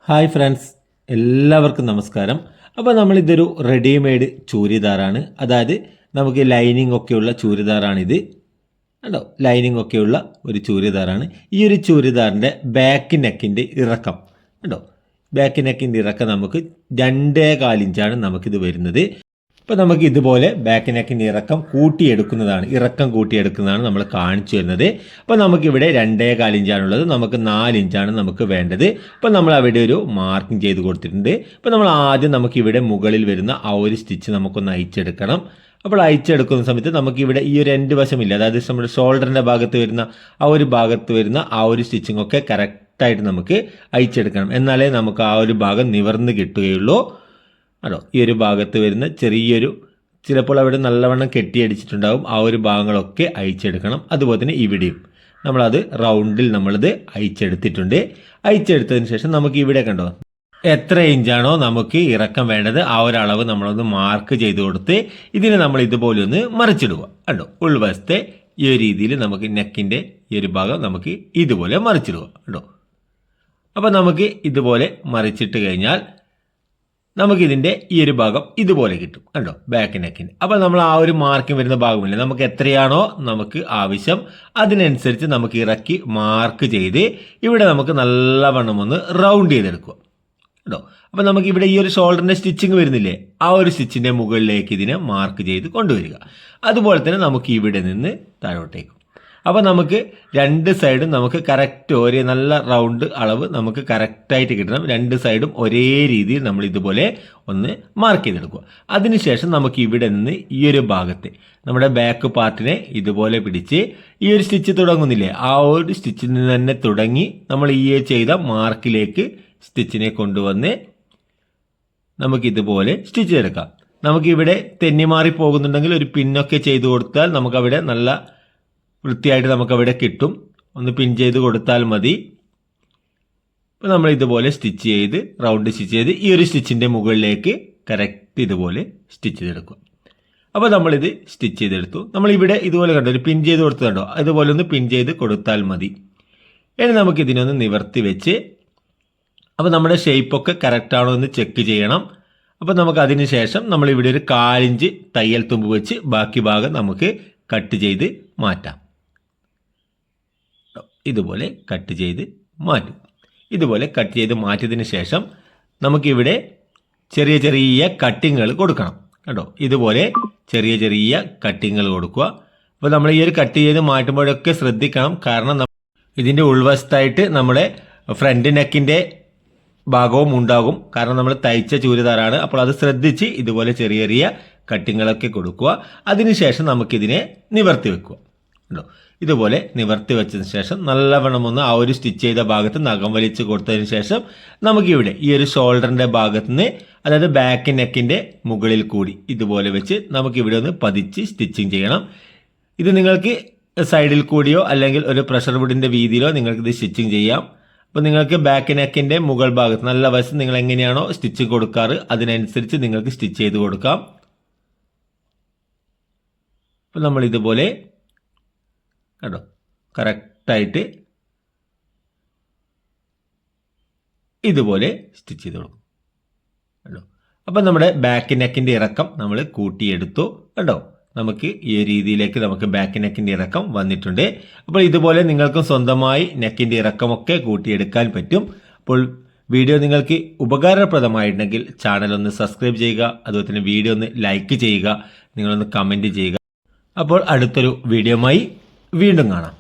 Hi friends, എല്ലാവർക്കും നമസ്കാരം. അപ്പോൾ നമ്മളിതൊരു റെഡിമെയ്ഡ് ചൂരിദാറാണ്. അതായത് നമുക്ക് ലൈനിങ് ഒക്കെയുള്ള ചൂരിദാറാണിത്. കണ്ടോ, ലൈനിങ് ഒക്കെയുള്ള ഒരു ചൂരിദാറാണ്. ഈ ഒരു ചൂരിദാറിൻ്റെ ബാക്ക് നെക്കിൻ്റെ ഇറക്കം കണ്ടോ, ബാക്ക് നെക്കിൻ്റെ ഇറക്കം നമുക്ക് 2.25 ഇഞ്ചാണ് നമുക്കിത് വരുന്നത്. അപ്പോൾ നമുക്ക് ഇതുപോലെ ബാക്ക് നെക്കിൻ്റെ ഇറക്കം കൂട്ടിയെടുക്കുന്നതാണ് നമ്മൾ കാണിച്ചു വരുന്നത്. അപ്പോൾ നമുക്കിവിടെ 2.25 ഇഞ്ചാണുള്ളത്, നമുക്ക് 4 ഇഞ്ചാണ് നമുക്ക് വേണ്ടത്. അപ്പോൾ നമ്മൾ അവിടെ ഒരു മാർക്കിംഗ് ചെയ്ത് കൊടുത്തിട്ടുണ്ട്. അപ്പോൾ നമ്മൾ ആദ്യം നമുക്കിവിടെ മുകളിൽ വരുന്ന ആ ഒരു സ്റ്റിച്ച് നമുക്കൊന്ന് അയച്ചെടുക്കണം. അപ്പോൾ അയച്ചെടുക്കുന്ന സമയത്ത് നമുക്കിവിടെ ഈ ഒരു രണ്ട് വശമില്ല, അതായത് നമ്മുടെ ഷോൾഡറിൻ്റെ ഭാഗത്ത് വരുന്ന ആ ഒരു സ്റ്റിച്ചിങ് ഒക്കെ കറക്റ്റായിട്ട് നമുക്ക് അയച്ചെടുക്കണം. എന്നാലേ നമുക്ക് ആ ഒരു ഭാഗം നിവർന്ന് കിട്ടുകയുള്ളൂ. അതോ ഈ ഒരു ഭാഗത്ത് വരുന്ന ചിലപ്പോൾ അവിടെ നല്ലവണ്ണം കെട്ടിയടിച്ചിട്ടുണ്ടാകും, ആ ഒരു ഭാഗങ്ങളൊക്കെ അയച്ചെടുക്കണം. അതുപോലെ തന്നെ ഇവിടെയും നമ്മളത് റൗണ്ടിൽ നമ്മളത് അയച്ചെടുത്തിട്ടുണ്ട്. അയച്ചെടുത്തതിന് ശേഷം നമുക്ക് ഇവിടെ കണ്ടോ എത്ര ഇഞ്ചാണോ നമുക്ക് ഇറക്കം വേണ്ടത് ആ ഒരു അളവ് നമ്മളൊന്ന് മാർക്ക് ചെയ്ത് കൊടുത്ത് ഇതിനെ നമ്മൾ ഇതുപോലെ ഒന്ന് മറിച്ചിടുക. കണ്ടോ, ഉൾവശത്തെ ഈ ഒരു രീതിയിൽ നമുക്ക് നെക്കിൻ്റെ ഈ ഒരു ഭാഗം നമുക്ക് ഇതുപോലെ മറിച്ചിടുക. കണ്ടോ, അപ്പോൾ നമുക്ക് ഇതുപോലെ മറിച്ചിട്ട് കഴിഞ്ഞാൽ നമുക്കിതിൻ്റെ ഈ ഒരു ഭാഗം ഇതുപോലെ കിട്ടും. കണ്ടോ, ബാക്ക് നെക്കിൻ്റെ. അപ്പോൾ നമ്മൾ ആ ഒരു മാർക്കിംഗ് വരുന്ന ഭാഗമില്ല, നമുക്ക് എത്രയാണോ നമുക്ക് ആവശ്യം അതിനനുസരിച്ച് നമുക്ക് ഇറക്കി മാർക്ക് ചെയ്ത് ഇവിടെ നമുക്ക് നല്ലവണ്ണം ഒന്ന് റൗണ്ട് ചെയ്തെടുക്കുക. കേട്ടോ, അപ്പോൾ നമുക്ക് ഇവിടെ ഈ ഒരു ഷോൾഡറിൻ്റെ സ്റ്റിച്ചിങ് വരുന്നില്ലേ, ആ ഒരു സ്റ്റിച്ചിൻ്റെ മുകളിലേക്ക് ഇതിനെ മാർക്ക് ചെയ്ത് കൊണ്ടുവരിക. അതുപോലെ തന്നെ നമുക്ക് ഇവിടെ നിന്ന് താഴോട്ടേക്കും. അപ്പോൾ നമുക്ക് രണ്ട് സൈഡും നമുക്ക് കറക്റ്റ് ഒരേ നല്ല റൗണ്ട് അളവ് നമുക്ക് കറക്റ്റായിട്ട് കിട്ടണം. രണ്ട് സൈഡും ഒരേ രീതിയിൽ നമ്മൾ ഇതുപോലെ ഒന്ന് മാർക്ക് ചെയ്തെടുക്കുക. അതിനുശേഷം നമുക്ക് ഇവിടെ നിന്ന് ഈ ഒരു ഭാഗത്തെ നമ്മുടെ ബാക്ക് പാർട്ടിനെ ഇതുപോലെ പിടിച്ച് ഈ ഒരു സ്റ്റിച്ച് തുടങ്ങുന്നില്ലേ, ആ ഒരു സ്റ്റിച്ചിൽ നിന്ന് തന്നെ തുടങ്ങി നമ്മൾ ഈ ചെയ്ത മാർക്കിലേക്ക് സ്റ്റിച്ചിനെ കൊണ്ടുവന്ന് നമുക്കിതുപോലെ സ്റ്റിച്ച് ചെയ്തെടുക്കാം. നമുക്കിവിടെ തെന്നിമാറി പോകുന്നുണ്ടെങ്കിൽ ഒരു പിന്നൊക്കെ ചെയ്ത് കൊടുത്താൽ നമുക്കവിടെ നല്ല വൃത്തിയായിട്ട് നമുക്കവിടെ കിട്ടും. ഒന്ന് പിൻ ചെയ്ത് കൊടുത്താൽ മതി. അപ്പോൾ നമ്മൾ ഇതുപോലെ സ്റ്റിച്ച് ചെയ്ത് റൗണ്ട് സ്റ്റിച്ച് ചെയ്ത് ഈ ഒരു സ്റ്റിച്ചിൻ്റെ മുകളിലേക്ക് കറക്റ്റ് ഇതുപോലെ സ്റ്റിച്ച് ചെയ്തെടുക്കുക. അപ്പോൾ നമ്മളിത് സ്റ്റിച്ച് ചെയ്തെടുത്തു. നമ്മളിവിടെ ഇതുപോലെ കണ്ടോ ഒരു പിൻ ചെയ്ത് കൊടുത്തതുണ്ടോ, അതുപോലെ ഒന്ന് പിൻ ചെയ്ത് കൊടുത്താൽ മതി. ഇനി നമുക്കിതിനൊന്ന് നിവർത്തി വെച്ച് അപ്പോൾ നമ്മുടെ ഷേപ്പൊക്കെ കറക്റ്റാണോ എന്ന് ചെക്ക് ചെയ്യണം. അപ്പോൾ നമുക്ക് അതിന് ശേഷം നമ്മളിവിടെ ഒരു 1/4 ഇഞ്ച് തയ്യൽ തുമ്പ് വെച്ച് ബാക്കി ഭാഗം നമുക്ക് കട്ട് ചെയ്ത് മാറ്റാം. ഇതുപോലെ കട്ട് ചെയ്ത് മാറ്റും. ഇതുപോലെ കട്ട് ചെയ്ത് മാറ്റിയതിന് ശേഷം നമുക്കിവിടെ ചെറിയ ചെറിയ കട്ടിങ്ങൾ കൊടുക്കണം. കേട്ടോ, ഇതുപോലെ ചെറിയ ചെറിയ കട്ടിങ്ങൾ കൊടുക്കുക. അപ്പോൾ നമ്മൾ ഈ ഒരു കട്ട് ചെയ്ത് മാറ്റുമ്പോഴൊക്കെ ശ്രദ്ധിക്കണം, കാരണം ഇതിൻ്റെ ഉൾവശത്തായിട്ട് നമ്മുടെ ഫ്രണ്ട് നെക്കിൻ്റെ ഭാഗവും ഉണ്ടാകും, കാരണം നമ്മൾ തയ്ച്ച ചൂരിദാറാണ്. അപ്പോൾ അത് ശ്രദ്ധിച്ച് ഇതുപോലെ ചെറിയ ചെറിയ കട്ടിങ്ങളൊക്കെ കൊടുക്കുക. അതിനുശേഷം നമുക്കിതിനെ നിവർത്തി വെക്കുക. കേട്ടോ, ഇതുപോലെ നിവർത്തി വെച്ചതിന് ശേഷം നല്ലവണ്ണം ഒന്ന് ആ ഒരു സ്റ്റിച്ച് ചെയ്ത ഭാഗത്ത് നഖം വലിച്ച് കൊടുത്തതിന് ശേഷം നമുക്കിവിടെ ഈ ഒരു ഷോൾഡറിൻ്റെ ഭാഗത്ത് നിന്ന്, അതായത് ബാക്ക് നെക്കിൻ്റെ മുകളിൽ കൂടി ഇതുപോലെ വെച്ച് നമുക്കിവിടെ ഒന്ന് പതിച്ച് സ്റ്റിച്ചിങ് ചെയ്യണം. ഇത് നിങ്ങൾക്ക് സൈഡിൽ കൂടിയോ അല്ലെങ്കിൽ ഒരു പ്രഷർ വുഡിൻ്റെ വീതിയിലോ നിങ്ങൾക്കിത് സ്റ്റിച്ചിങ് ചെയ്യാം. അപ്പോൾ നിങ്ങൾക്ക് ബാക്ക് നെക്കിൻ്റെ മുകൾ ഭാഗത്ത് നല്ല വശം നിങ്ങൾ എങ്ങനെയാണോ സ്റ്റിച്ച് കൊടുക്കാറ് അതിനനുസരിച്ച് നിങ്ങൾക്ക് സ്റ്റിച്ച് ചെയ്ത് കൊടുക്കാം. അപ്പോൾ നമ്മൾ ഇതുപോലെ കേട്ടോ കറക്റ്റായിട്ട് ഇതുപോലെ സ്റ്റിച്ച് ചെയ്ത് കൊടുക്കും. കേട്ടോ, അപ്പം നമ്മുടെ ബാക്ക് നെക്കിൻ്റെ ഇറക്കം നമ്മൾ കൂട്ടിയെടുത്തു. കേട്ടോ, നമുക്ക് ഈ രീതിയിലേക്ക് നമുക്ക് ബാക്ക് നെക്കിൻ്റെ ഇറക്കം വന്നിട്ടുണ്ട്. അപ്പോൾ ഇതുപോലെ നിങ്ങൾക്കും സ്വന്തമായി നെക്കിൻ്റെ ഇറക്കമൊക്കെ കൂട്ടിയെടുക്കാൻ പറ്റും. അപ്പോൾ വീഡിയോ നിങ്ങൾക്ക് ഉപകാരപ്രദമായിട്ടുണ്ടെങ്കിൽ ചാനൽ ഒന്ന് സബ്സ്ക്രൈബ് ചെയ്യുക, അതുപോലെ തന്നെ വീഡിയോ ഒന്ന് ലൈക്ക് ചെയ്യുക, നിങ്ങളൊന്ന് കമൻറ്റ് ചെയ്യുക. അപ്പോൾ അടുത്തൊരു വീഡിയോയുമായി വീണ്ടും കാണാം.